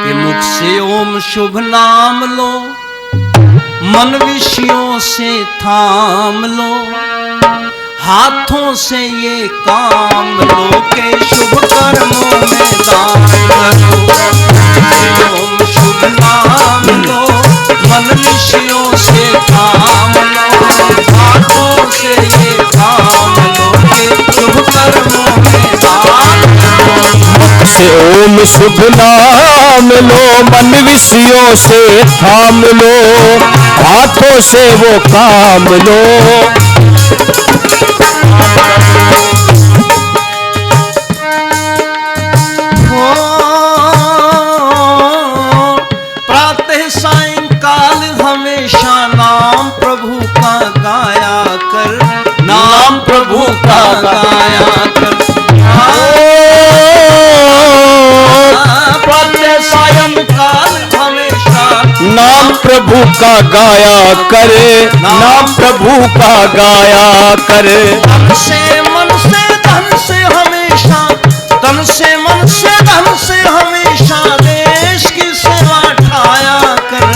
कि मुख से ओम शुभ नाम लो, मन विषयों से थाम लो, हाथों से ये काम लो के शुभ कर्मों में दान करो। ओम शुभ नाम लो, मन विषयों से थाम लो, हाथों से ये काम लो के शुभ कर्मों में दान करो। से ओम शुभ नाम लो, मन विषयों से थाम लो, हाथों से वो काम लो। प्रातः सायंकाल हमेशा नाम प्रभु का गाया कर, नाम प्रभु का गाया कर। प्रातः सायंकाल हमेशा नाम प्रभु का गाया करे, नाम प्रभु का गाया करे। तन से मन से धन से हमेशा, तन से मन से धन से हमेशा देश की सेवा ठाया कर,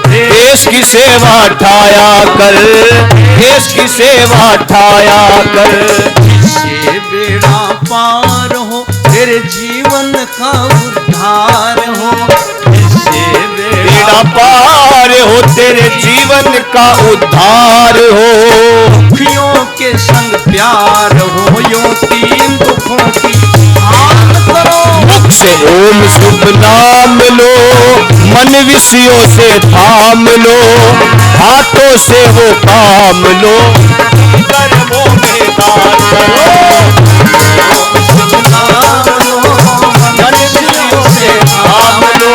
देश की सेवा ठाया कर, देश की सेवा ठाया कर। जिससे बेड़ा पार हो, तेरे जीवन का उद्धार हो। जिससे बेड़ा पार हो, तेरे जीवन का उद्धार हो। दुखियों के संग प्यार हो, यो तीन दुखों की हार करो। मुख से ओम शुभ नाम लो, मन विषयों से थाम लो, हाथों से वो काम लो, कर्मों में दान करो। शुभ नाम लो, मन विषयों से थाम लो,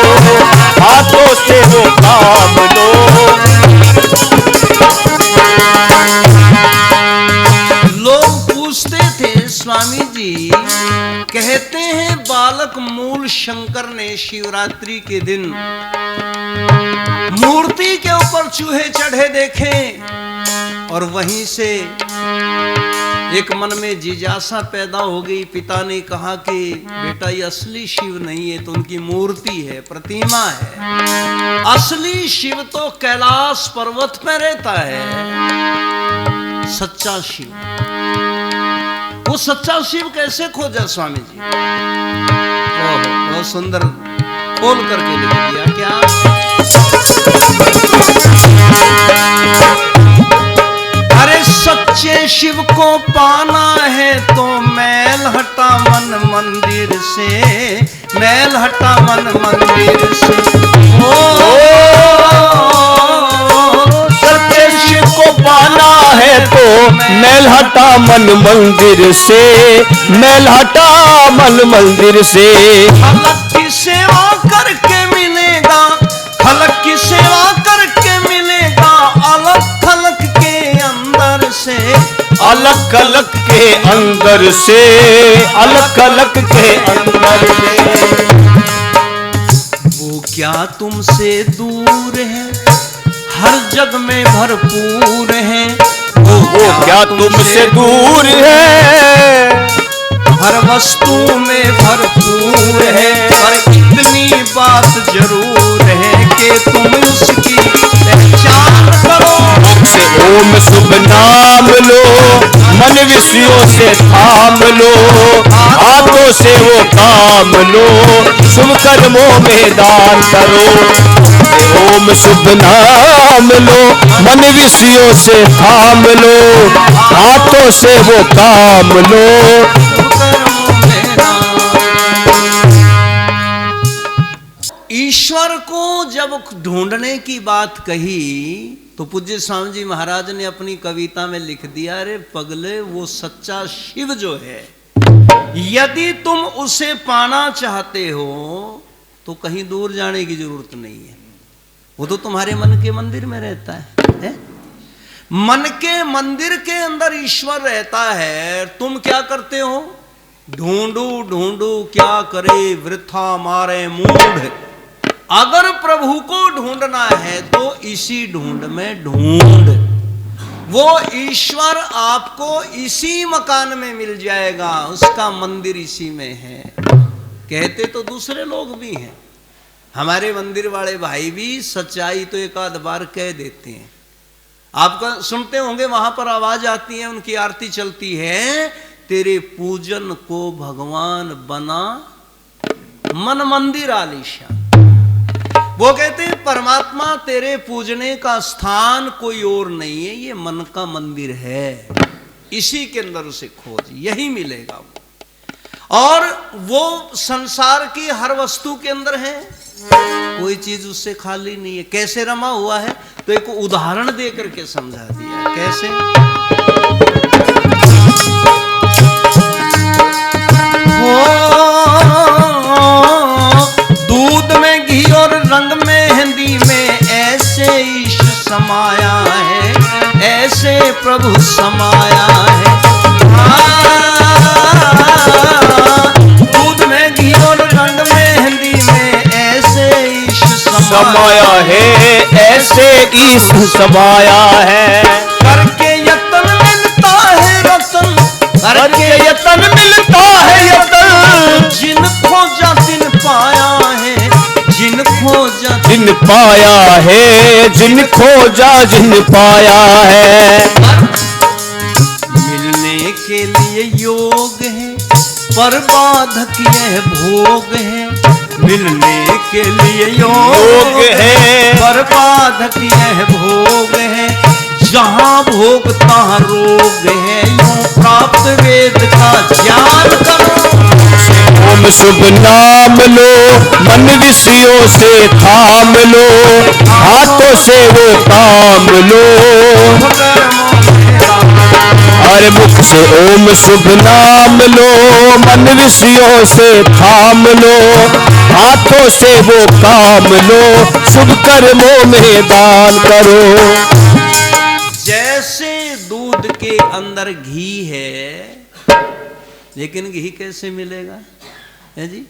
हाथों से वो काम लो। लोग पूछते थे स्वामी जी, कहते हैं बालक मूल शंकर ने शिवरात्रि के दिन मूर्ति के ऊपर चूहे चढ़े देखे, और वहीं से एक मन में जिज्ञासा पैदा हो गई। पिता ने कहा कि बेटा ये असली शिव नहीं है, तो उनकी मूर्ति है, प्रतिमा है। असली शिव तो कैलाश पर्वत में रहता है, सच्चा शिव। वो सच्चा शिव कैसे खोजा स्वामी जी? ओह, बहुत सुंदर खोल करके लिख दिया। क्या? अरे सच्चे शिव को पाना है तो मैल हटा मन मंदिर से, मैल हटा मन मंदिर से। सच्चे शिव को पाना है तो मैल हटा मन मंदिर से, मैल हटा मन मंदिर से। फलक की सेवा करके मिलेगा, फलक की सेवा करके मिलेगा, अलग थलक के अंदर से, अलग अलग के अंदर से, अलग अलग के अंदर से। वो क्या तुमसे दूर है, हर जग में भरपूर है। वो क्या तुमसे दूर है, हर वस्तु में भरपूर है, पर इतनी बात जरूर है कि तुम उसकी पहचान करो। से ओम शुभ नाम लो, मन विषयों से थाम लो, हाथों से वो काम लो, शुभ कर्मों में दान करो। ओम शुभ नाम लो, मन विषयों से थाम लो, हाथों से वो काम लो। ईश्वर को जब ढूंढने की बात कही तो पूज्य स्वामी जी महाराज ने अपनी कविता में लिख दिया, अरे पगले वो सच्चा शिव जो है, यदि तुम उसे पाना चाहते हो तो कहीं दूर जाने की जरूरत नहीं है, वो तो तुम्हारे मन के मंदिर में रहता है? मन के मंदिर के अंदर ईश्वर रहता है। तुम क्या करते हो? ढूंढू ढूंढू क्या करे वृथा मारे मूढ़। अगर प्रभु को ढूंढना है तो इसी ढूंढ में ढूंढ, वो ईश्वर आपको इसी मकान में मिल जाएगा, उसका मंदिर इसी में है। कहते तो दूसरे लोग भी हैं, हमारे मंदिर वाले भाई भी सच्चाई तो एक आध बार कह देते हैं। आपका सुनते होंगे वहां पर आवाज आती है, उनकी आरती चलती है, तेरे पूजन को भगवान बना मन मंदिर आलीशान। वो कहते हैं परमात्मा तेरे पूजने का स्थान कोई और नहीं है, ये मन का मंदिर है, इसी के अंदर उसे खोज, यही मिलेगा वो। और वो संसार की हर वस्तु के अंदर है, कोई चीज उससे खाली नहीं है। कैसे रमा हुआ है, तो एक उदाहरण दे करके समझा दिया। कैसे? दूध में घी और रंग मेहंदी में ऐसे ईश समाया है, ऐसे प्रभु समाया है। दूध में घी और रंग मेहंदी में ऐसे ईश समाया है, ऐसे ईश समाया है। करके यतन मिलता है रतन, करके यतन मिलता है यतन, जिन खोजा तिन पाया है, जिन खोजा जिन पाया है, जिन खोजा जिन पाया है। मिलने के लिए योग है, पर बाधक यह भोग है। मिलने के लिए योग है, पर बाधक यह भोग है। जहाँ भोग तहाँ रोग है, यूं प्राप्त वेद का ज्ञान करो। ओम शुभ नाम लो, मन विषयों से थाम लो, हाथों से वो काम लो। हर मुख से ओम शुभ नाम लो, मन विषयों से थाम लो, हाथों से वो काम लो, शुभ कर्मों में दान करो। जैसे दूध के अंदर घी है, लेकिन घी कैसे मिलेगा है जी?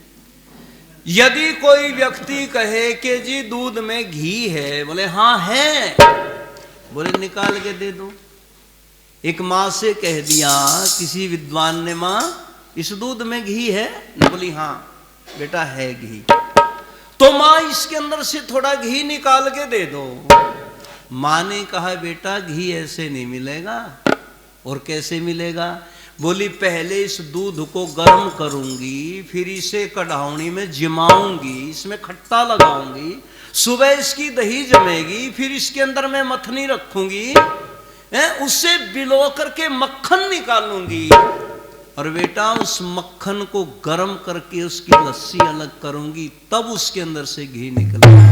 यदि कोई व्यक्ति कहे कि जी दूध में घी है, बोले हाँ है, बोले निकाल के दे दो। एक माँ से कह दिया किसी विद्वान ने, माँ इस दूध में घी है? बोली हाँ बेटा है घी। तो माँ इसके अंदर से थोड़ा घी निकाल के दे दो। माँ ने कहा बेटा घी ऐसे नहीं मिलेगा। और कैसे मिलेगा? बोली पहले इस दूध को गर्म करूंगी, फिर इसे कढ़ावनी में जिमाऊंगी, इसमें खट्टा लगाऊंगी, सुबह इसकी दही जमेगी, फिर इसके अंदर मैं मथनी रखूंगी, उससे बिलो करके मक्खन निकालूंगी, और बेटा उस मक्खन को गर्म करके उसकी लस्सी अलग करूंगी, तब उसके अंदर से घी निकलेगा।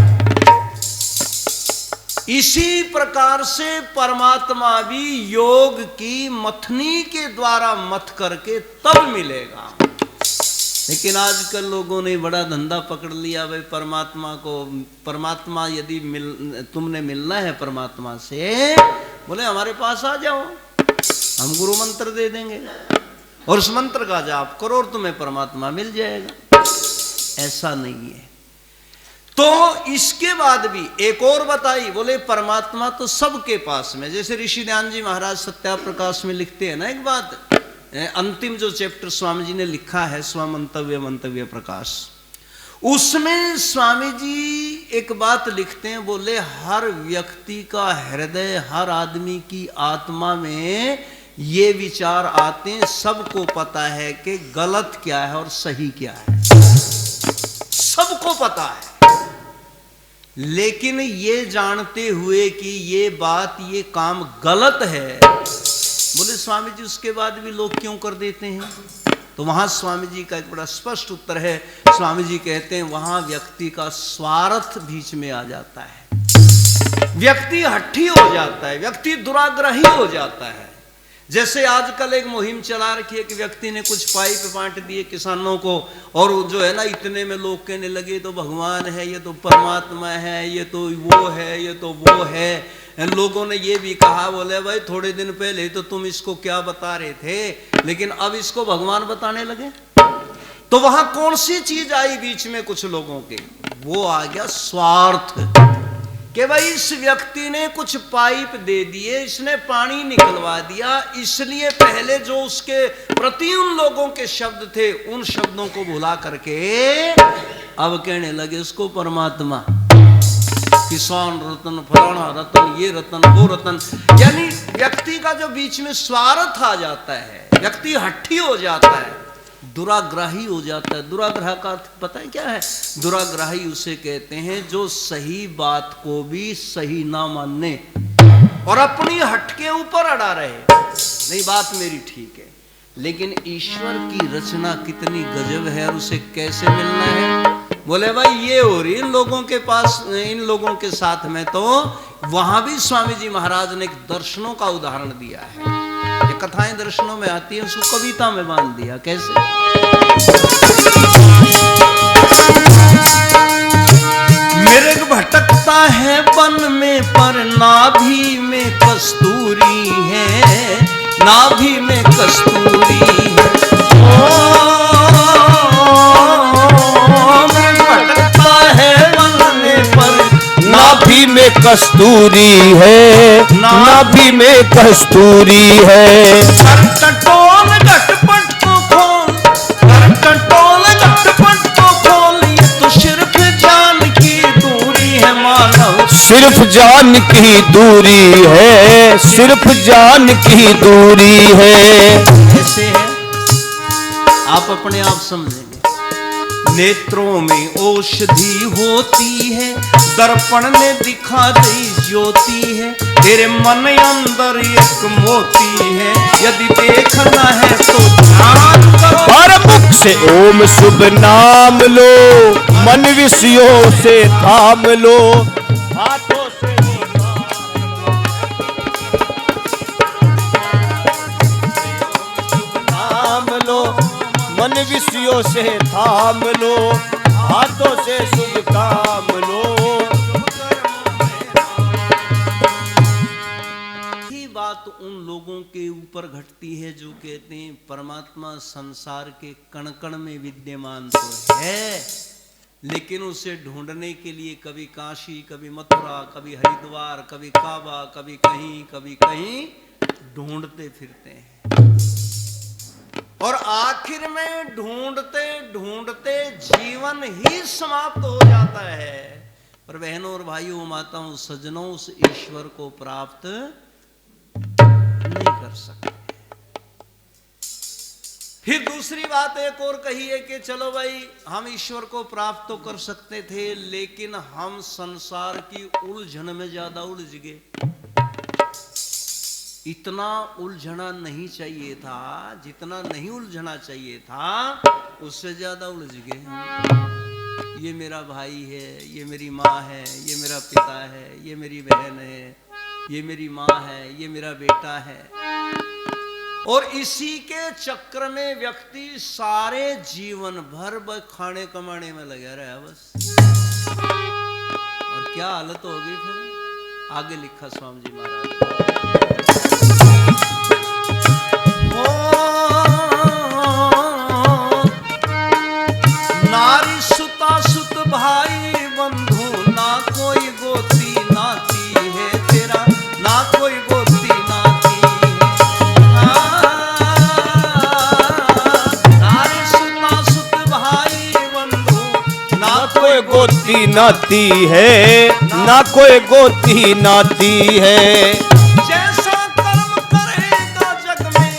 इसी प्रकार से परमात्मा भी योग की मथनी के द्वारा मथ करके तब मिलेगा। लेकिन आजकल लोगों ने बड़ा धंधा पकड़ लिया, भाई परमात्मा को, परमात्मा यदि तुमने मिलना है परमात्मा से, बोले हमारे पास आ जाओ, हम गुरु मंत्र दे देंगे और उस मंत्र का जाप करो और तुम्हें परमात्मा मिल जाएगा। ऐसा नहीं है। तो इसके बाद भी एक और बताई, बोले परमात्मा तो सबके पास में, जैसे ऋषि ध्यान जी महाराज सत्याप्रकाश में लिखते हैं ना एक बात, अंतिम जो चैप्टर स्वामी जी ने लिखा है स्वमंतव्य मंतव्य प्रकाश, उसमें स्वामी जी एक बात लिखते हैं, बोले हर व्यक्ति का हृदय, हर आदमी की आत्मा में ये विचार आते हैं, सबको पता है कि गलत क्या है और सही क्या है, सबको पता है। लेकिन ये जानते हुए कि ये बात, ये काम गलत है, बोले स्वामी जी उसके बाद भी लोग क्यों कर देते हैं? तो वहां स्वामी जी का एक बड़ा स्पष्ट उत्तर है। स्वामी जी कहते हैं वहां व्यक्ति का स्वार्थ बीच में आ जाता है, व्यक्ति हठी हो जाता है, व्यक्ति दुराग्रही हो जाता है। जैसे आजकल एक मुहिम चला रखी है कि व्यक्ति ने कुछ पाइप बांट दिए किसानों को, और जो है ना इतने में लोग कहने लगे तो भगवान है, ये तो परमात्मा है, ये तो वो है, ये तो वो है। लोगों ने ये भी कहा, बोले भाई थोड़े दिन पहले तो तुम इसको क्या बता रहे थे, लेकिन अब इसको भगवान बताने लगे। तो वहां कौन सी चीज आई बीच में कुछ लोगों के? वो आ गया स्वार्थ, कि भाई इस व्यक्ति ने कुछ पाइप दे दिए, इसने पानी निकलवा दिया, इसलिए पहले जो उसके प्रति उन लोगों के शब्द थे उन शब्दों को भुला करके अब कहने लगे उसको परमात्मा, किसान रतन, फलाना रतन, ये रतन, वो रतन। यानी व्यक्ति का जो बीच में स्वार्थ आ जाता है, व्यक्ति हट्ठी हो जाता है, दुराग्राही हो जाता है। दुराग्रह का अर्थ पता है क्या है? दुराग्राही उसे कहते हैं जो सही बात को भी सही ना मानने और अपनी हट के ऊपर अड़ा रहे। नहीं, बात मेरी ठीक है, लेकिन ईश्वर की रचना कितनी गजब है और उसे कैसे मिलना है? बोले भाई ये हो रही इन लोगों के पास, इन लोगों के साथ में। तो वहां भी स्वामी जी महाराज ने एक दर्शनों का उदाहरण दिया है। ये कथाएं दर्शनों में आती है, उसको कविता में बांध दिया। कैसे? मृग भटकता है वन में पर नाभि में कस्तूरी है, नाभि में कस्तूरी है। मृग भटकता है वन में पर नाभि में कस्तूरी है, नाभि में कस्तूरी है। टटोल झटपट को खोल, टटोल झटपट को खोल, ये तो सिर्फ जान की दूरी है मानव। सिर्फ जान की दूरी है, सिर्फ जान की दूरी है। ऐसे है, आप अपने आप समझेंगे। नेत्रों में औषधि होती है, दर्पण ने दिखा दी ज्योति है, तेरे मन अंदर एक मोती है, यदि देखना है तो ध्यान करो। हर मुख से ओम शुभ नाम लो, मन विषयों से थाम लो, हाथों से नाम लो, मन विषयों से थाम लो, हाथों से शुभ काम लो। ही बात उन लोगों के ऊपर घटती है जो कहते हैं परमात्मा संसार के कण कण में विद्यमान तो है, लेकिन उसे ढूंढने के लिए कभी काशी, कभी मथुरा, कभी हरिद्वार, कभी काबा, कभी कहीं ढूंढते फिरते हैं। और आखिर में ढूंढते ढूंढते जीवन ही समाप्त हो जाता है। पर बहनों और भाइयों, माताओं, सज्जनों, उस ईश्वर को प्राप्त नहीं कर सकते। फिर दूसरी बात एक और कही है कि चलो भाई हम ईश्वर को प्राप्त तो कर सकते थे, लेकिन हम संसार की उलझन में ज्यादा उलझ गए। इतना उलझना नहीं चाहिए था, जितना नहीं उलझना चाहिए था उससे ज्यादा उलझ गए हम। ये मेरा भाई है, ये मेरी माँ है, ये मेरा पिता है, ये मेरी बहन है, ये मेरी माँ है, ये मेरा बेटा है। और इसी के चक्र में व्यक्ति सारे जीवन भर खाने कमाने में लगा रहा बस। और क्या हालत होगी फिर? आगे लिखा स्वामी जी महाराज। नारी सुता सुत भाई बंधु, ना कोई गोती नाती है तेरा, ना कोई गोती नाती है। नारी सुता सुत भाई बंधु, ना कोई गोती नाती है, ना कोई गोती नाती है। जैसा कर्म करेगा जग में,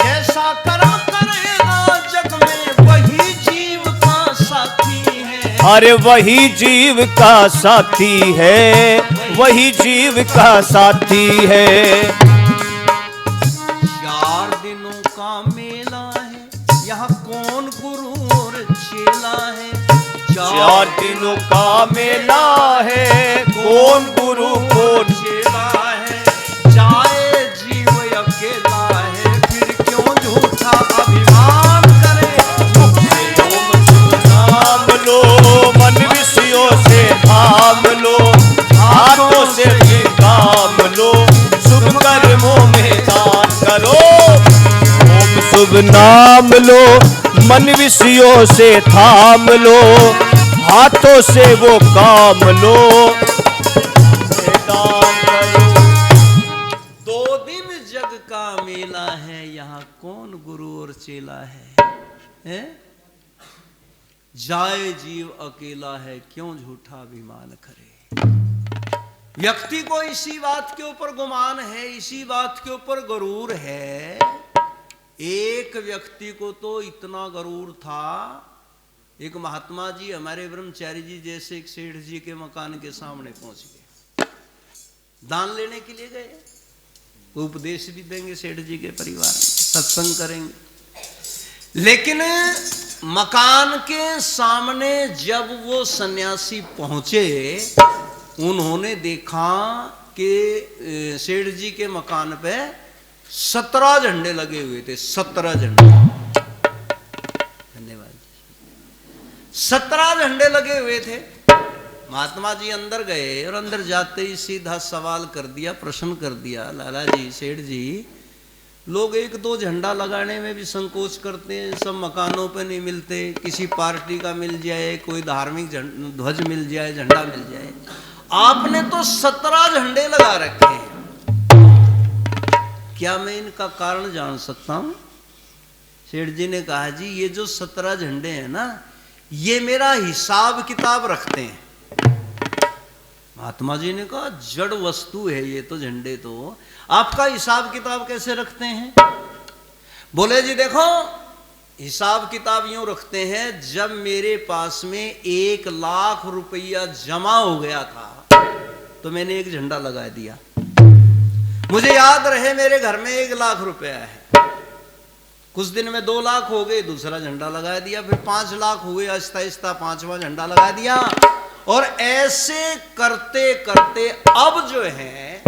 जैसा कर्म करेगा जग में, वही जीव का साथी है। अरे वही जीव का साथी है, वही जीव का साथी है। 4 दिनों का मेला है, यहाँ कौन गुरु और चेला है। 4 दिनों का मेला है, कौन गुरु कौन चेला है। जाए जीव अकेला है, फिर क्यों झूठा अभिमान करे। मुख से ओम शुभ नाम लो, मन विषयों से थाम लो, हाथों से भी काम लो, शुभ कर्मों में दान करो। ओम शुभ नाम लो, मन विषयों से थाम लो, हाथों से वो काम लो, दान करो। 2 दिन जग का मेला है, यहाँ कौन गुरु और चेला है? जाए जीव अकेला है, क्यों झूठा अभिमान करे। व्यक्ति को इसी बात के ऊपर गुमान है, इसी बात के ऊपर गरूर है। एक व्यक्ति को तो इतना गरूर था, एक महात्मा जी हमारे ब्रह्मचारी जी जैसे एक सेठ जी के मकान के सामने पहुंच गए, दान लेने के लिए गए, उपदेश भी देंगे सेठ जी के परिवार में, सत्संग करेंगे। लेकिन मकान के सामने जब वो सन्यासी पहुंचे, उन्होंने देखा कि सेठ जी के मकान पे 17 झंडे लगे हुए थे। 17 झंडे, धन्यवाद। 17 झंडे लगे हुए थे। महात्मा जी अंदर गए और अंदर जाते ही सीधा सवाल कर दिया, प्रश्न कर दिया, लाला जी, सेठ जी, लोग 1-2 झंडा लगाने में भी संकोच करते हैं, सब मकानों पे नहीं मिलते, किसी पार्टी का मिल जाए, कोई धार्मिक ध्वज मिल जाए, झंडा मिल जाए, आपने तो 17 झंडे लगा रखे हैं, क्या मैं इनका कारण जान सकता हूं? सेठ जी ने कहा, जी ये जो 17 झंडे हैं ना, ये मेरा हिसाब किताब रखते हैं। महात्मा जी ने कहा, जड़ वस्तु है ये तो झंडे, तो आपका हिसाब किताब कैसे रखते हैं? बोले, जी देखो, हिसाब किताब यूं रखते हैं, जब मेरे पास में 1 लाख रुपया जमा हो गया था तो मैंने एक झंडा लगा दिया। मुझे याद रहे मेरे घर में 1 लाख रुपया है, कुछ दिन में 2 लाख हो गए, दूसरा झंडा लगा दिया, फिर 5 लाख हुए, आहिस्ता आहिस्ता 5वां झंडा लगा दिया, और ऐसे करते करते अब जो है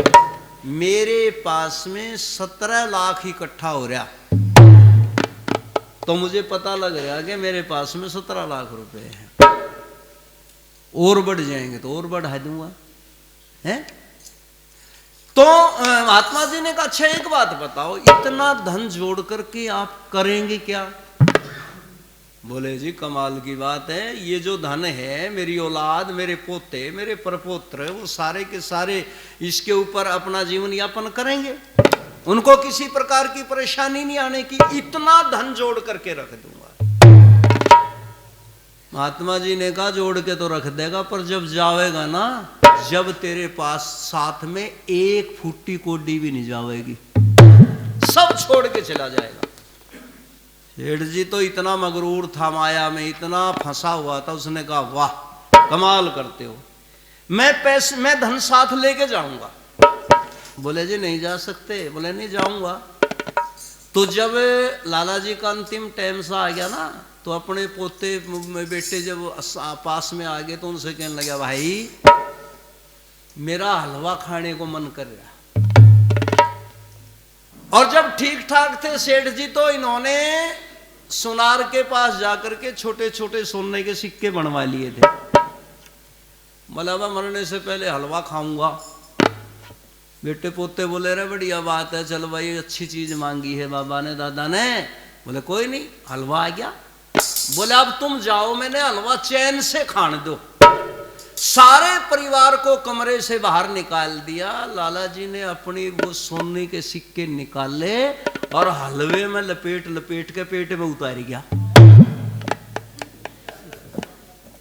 मेरे पास में 17 लाख इकट्ठा हो रहा। तो मुझे पता लग रहा कि मेरे पास में 17 लाख रुपए हैं, और बढ़ जाएंगे तो और बढ़ा दूंगा, है? तो महात्मा जी ने कहा, अच्छा एक बात बताओ, इतना धन जोड़ करके आप करेंगे क्या? बोले, जी कमाल की बात है, ये जो धन है, मेरी औलाद, मेरे पोते, मेरे परपोत्र, वो सारे के सारे इसके ऊपर अपना जीवन यापन करेंगे, उनको किसी प्रकार की परेशानी नहीं आने की, इतना धन जोड़ करके रख दूंगा। महात्मा जी ने कहा, जोड़ के तो रख देगा, पर जब जावेगा ना, जब तेरे पास साथ में 1 फुट्टी कोडी भी नहीं जावेगी, सब छोड़ के चला जाएगा। सेठ जी तो इतना मगरूर था, माया में इतना फंसा हुआ था, उसने कहा, वाह कमाल करते हो, मैं धन साथ लेके जाऊंगा। बोले, जी नहीं जा सकते। बोले, नहीं जाऊंगा। तो जब लाला जी का अंतिम टाइम सा आ गया ना, तो अपने पोते बेटे जब पास में आ गए तो उनसे कहने लगा, भाई मेरा हलवा खाने को मन कर रहा। और जब ठीक ठाक थे सेठ जी, तो इन्होंने सुनार के पास जाकर के छोटे छोटे सोने के सिक्के बनवा लिए थे। बोला, मरने से पहले हलवा खाऊंगा। बेटे पोते बोले, रे बढ़िया बात है, चलो भाई अच्छी चीज मांगी है बाबा ने, दादा ने। बोले, कोई नहीं, हलवा आ गया। बोले, अब तुम जाओ, मैंने हलवा चैन से खाने दो। सारे परिवार को कमरे से बाहर निकाल दिया। लाला जी ने अपनी वो सोने के सिक्के निकाले और हलवे में लपेट लपेट के पेट में उतार गया।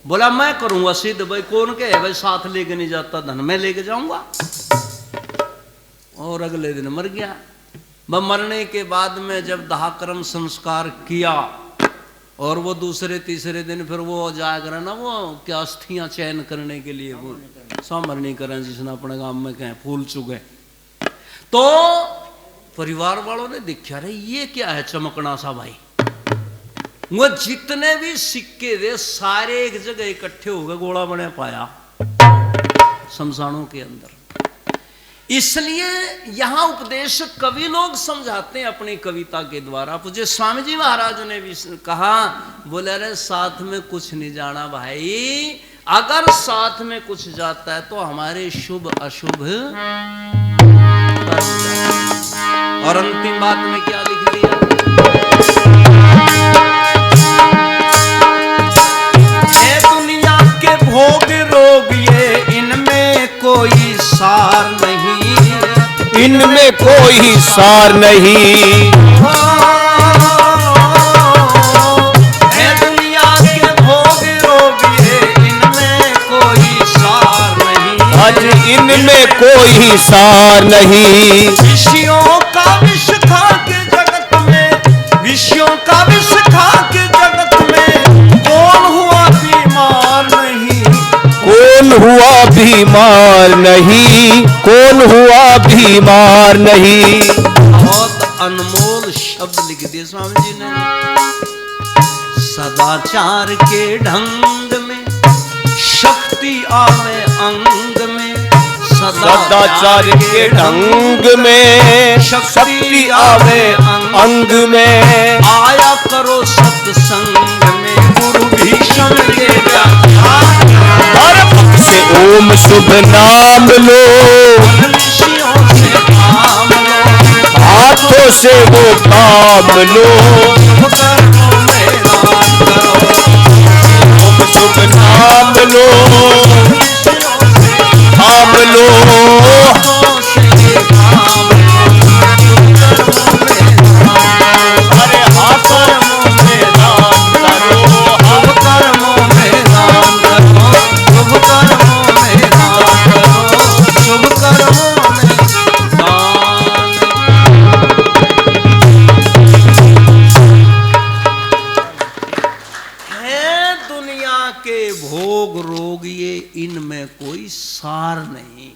बोला, मैं करूंगा सिद्ध, भाई कौन के है भाई, साथ लेके नहीं जाता धन, मैं लेके जाऊंगा। और अगले दिन मर गया। मरने के बाद में जब दाह कर्म संस्कार किया, और वो दूसरे तीसरे दिन फिर वो जाकर ना, वो क्या अस्थियां चयन करने के लिए वो सामरनी करें, जिसने अपने गांव में कहें फूल चुगे, तो परिवार वालों ने देखा, रहे ये क्या है चमकना सा भाई। वो जितने भी सिक्के थे सारे एक जगह इकट्ठे हो गए, गोला बने पाया शमशानों के अंदर। इसलिए यहां उपदेश कवि लोग समझाते हैं अपनी कविता के द्वारा। पूज्य स्वामी जी महाराज ने भी कहा, बोले, अरे साथ में कुछ नहीं जाना भाई, अगर साथ में कुछ जाता है तो हमारे शुभ अशुभ। और अंतिम बात में क्या लिख दिया, ये दुनिया के भोग रोग ये इनमें कोई सार नहीं, इनमें कोई सार नहीं। है दुनिया के भोग आज इनमें कोई सार नहीं। विषयों का विष खा के जगत में, विषयों का विष खा के जगत में कौन हुआ बीमार नहीं, कौन हुआ बीमार नहीं, कौन हुआ बीमार नहीं। बहुत अनमोल शब्द लिख दिए स्वामी जी ने। सदाचार के ढंग में शक्ति आवे अंग में, सदाचार के ढंग में शक्ति आवे अंग में। आया करो सत्संग में गुरु भीषण के व्याख्यान, हर पग से ओम शुभ नाम लो, ऋषियों से काम लो, हाथों से वो काम लो। कर्मों में दान करो, ओम शुभ नाम लो, नाम लो। हाथों से काम लो, अरे हाथों में दान करो, शुभ कर्मों में दान करो, शुभ कर्मों में दान करो, शुभ कर्मों में दान। है दुनिया के भोग रोग ये, इनमें कोई सार नहीं,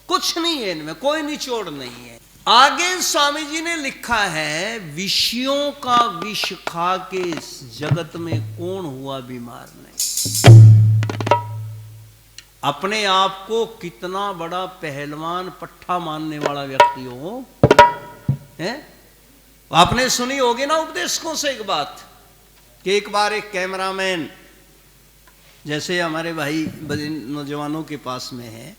कुछ नहीं है इनमें, कोई निचोड़ नहीं है। आगे स्वामी जी ने लिखा है, विषयों का विष खा के इस जगत में कौन हुआ बीमार नहीं। अपने आप को कितना बड़ा पहलवान पट्ठा मानने वाला व्यक्ति हो, है? आपने सुनी होगी ना उपदेशकों से एक बात, कि एक बार एक कैमरामैन, जैसे हमारे भाई नौजवानों के पास में है,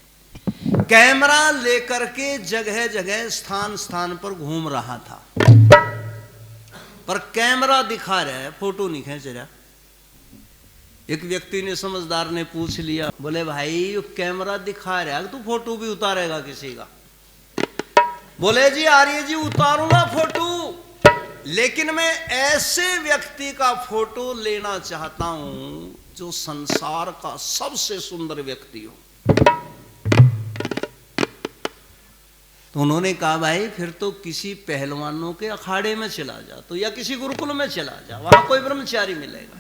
कैमरा लेकर के जगह जगह स्थान स्थान पर घूम रहा था, पर कैमरा दिखा रहा है, फोटो नहीं खींच रहा। एक व्यक्ति ने, समझदार ने पूछ लिया, बोले भाई ये कैमरा दिखा रहा है, तू फोटो भी उतारेगा किसी का? बोले जी आर्य जी उतारूंगा फोटो, लेकिन मैं ऐसे व्यक्ति का फोटो लेना चाहता हूं जो संसार का सबसे सुंदर व्यक्ति हो। तो उन्होंने कहा भाई फिर तो किसी पहलवानों के अखाड़े में चला जा, तो या किसी गुरुकुल में चला जा, वहां कोई ब्रह्मचारी मिलेगा।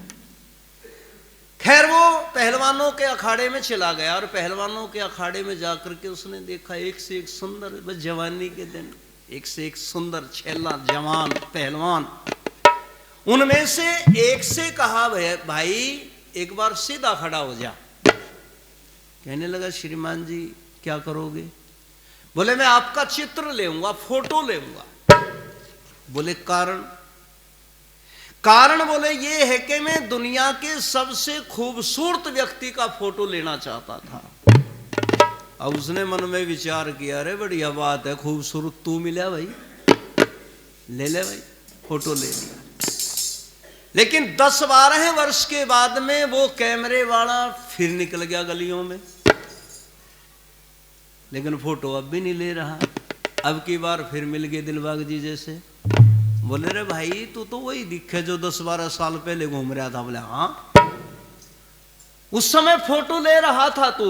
खैर वो पहलवानों के अखाड़े में चला गया, और पहलवानों के अखाड़े में जाकर के उसने देखा एक से एक सुंदर, बस जवानी के दिन एक से एक सुंदर छेला जवान पहलवान। उनमें से एक से कहा भाई एक बार सीधा खड़ा हो जा। कहने लगा श्रीमान जी क्या करोगे? बोले मैं आपका चित्र लेऊंगा, फोटो लेऊंगा। बोले कारण? कारण बोले ये है कि मैं दुनिया के सबसे खूबसूरत व्यक्ति का फोटो लेना चाहता था। अब उसने मन में विचार किया, अरे बढ़िया बात है, खूबसूरत तू मिला भाई, ले ले भाई, फोटो ले लिया। लेकिन 10-12 वर्ष के बाद में वो कैमरे वाला फिर निकल गया गलियों में, लेकिन फोटो अब भी नहीं ले रहा। अब की बार फिर मिल गए दिलबाग जी जैसे। बोले रे भाई तू तो वही दिखे जो 10-12 साल पहले घूम रहा था। बोले हाँ, उस समय फोटो ले रहा था तू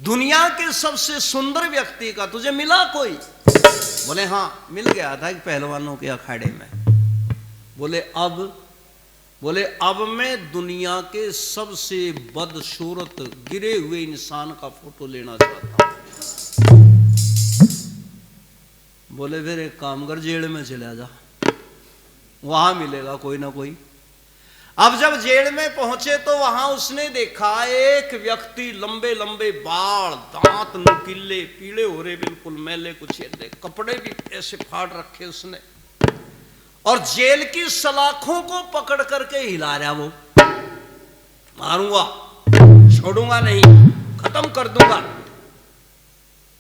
दुनिया के सबसे सुंदर व्यक्ति का, तुझे मिला कोई? बोले हाँ मिल गया था एक पहलवानों के अखाड़े में। बोले अब मैं दुनिया के सबसे बदसूरत गिरे हुए इंसान का फोटो लेना चाहता हूं। बोले फिर एक काम कर, जेल में चला जा, वहां मिलेगा कोई ना कोई। अब जब जेल में पहुंचे तो वहां उसने देखा एक व्यक्ति, लंबे लंबे बाल, दांत नुकीले, पीले हो रहे, बिल्कुल मैले कुचेले, कपड़े भी ऐसे फाड़ रखे उसने, और जेल की सलाखों को पकड़ करके हिला रहा। वो मारूंगा, छोड़ूंगा नहीं, खत्म कर दूंगा।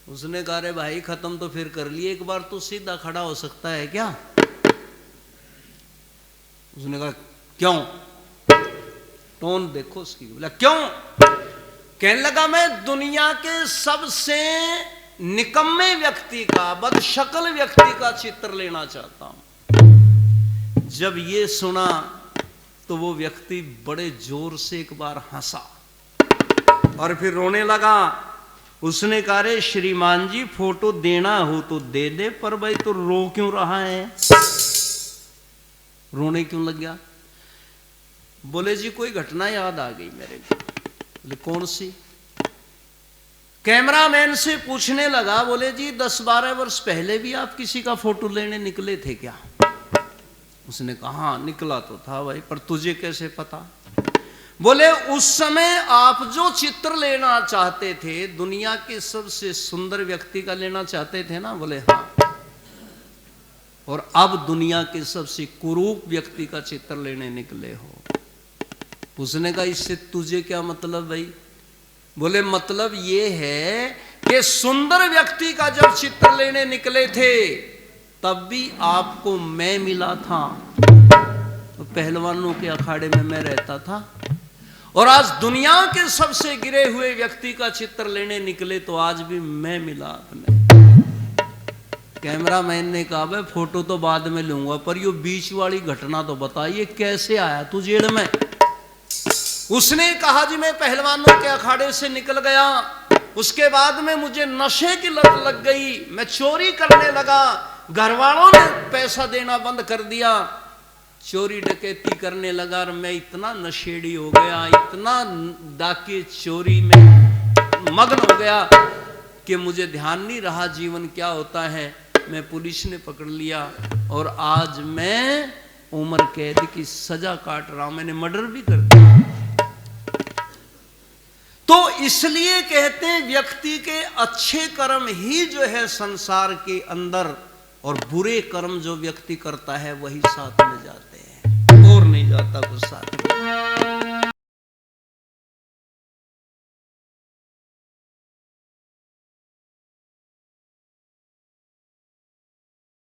उसने कहा रे भाई खत्म तो फिर कर लिए, एक बार तो सीधा खड़ा हो सकता है क्या? उसने कहा क्यों? टोन देखो उसकी। बोला क्यों? कहने लगा मैं दुनिया के सबसे निकम्मे व्यक्ति का, बदशक्ल व्यक्ति का चित्र लेना चाहता हूं। जब ये सुना तो वो व्यक्ति बड़े जोर से एक बार हंसा और फिर रोने लगा उसने कहा रे श्रीमान जी फोटो देना हो तो दे दे, पर भाई तो रो क्यों रहा है, रोने क्यों लग गया? बोले जी कोई घटना याद आ गई मेरे को। बोले कौन सी? कैमरामैन से पूछने लगा, बोले जी 10-12 वर्ष पहले भी आप किसी का फोटो लेने निकले थे क्या? उसने कहा हाँ निकला तो था भाई, पर तुझे कैसे पता? बोले उस समय आप जो चित्र लेना चाहते थे, दुनिया के सबसे सुंदर व्यक्ति का लेना चाहते थे ना? बोले हाँ। और अब दुनिया के सबसे कुरूप व्यक्ति का चित्र लेने निकले हो। उसने कहा इससे तुझे क्या मतलब भाई? बोले मतलब ये है कि सुंदर व्यक्ति का जब चित्र लेने निकले थे तब भी आपको मैं मिला था, तो पहलवानों के अखाड़े में मैं रहता था, और आज दुनिया के सबसे गिरे हुए व्यक्ति का चित्र लेने निकले तो आज भी मैं मिला आपने। कैमरामैन ने कहा भाई फोटो तो बाद में लूंगा, पर ये बीच वाली घटना तो बताइए, कैसे आया तू जेल में? उसने कहा जी मैं पहलवानों के अखाड़े से निकल गया, उसके बाद में मुझे नशे की लत लग गई, मैं चोरी करने लगा, घर वालों ने पैसा देना बंद कर दिया, चोरी डकैती करने लगा, और मैं इतना नशेड़ी हो गया, इतना डाके चोरी में मग्न हो गया कि मुझे ध्यान नहीं रहा जीवन क्या होता है। मैं पुलिस ने पकड़ लिया और आज मैं उम्र कैद की सजा काट रहा हूं, मैंने मर्डर भी कर दिया। तो इसलिए कहते हैं व्यक्ति के अच्छे कर्म ही जो है संसार के अंदर, और बुरे कर्म जो व्यक्ति करता है वही साथ में जाते हैं, और नहीं जाता कुछ साथ में।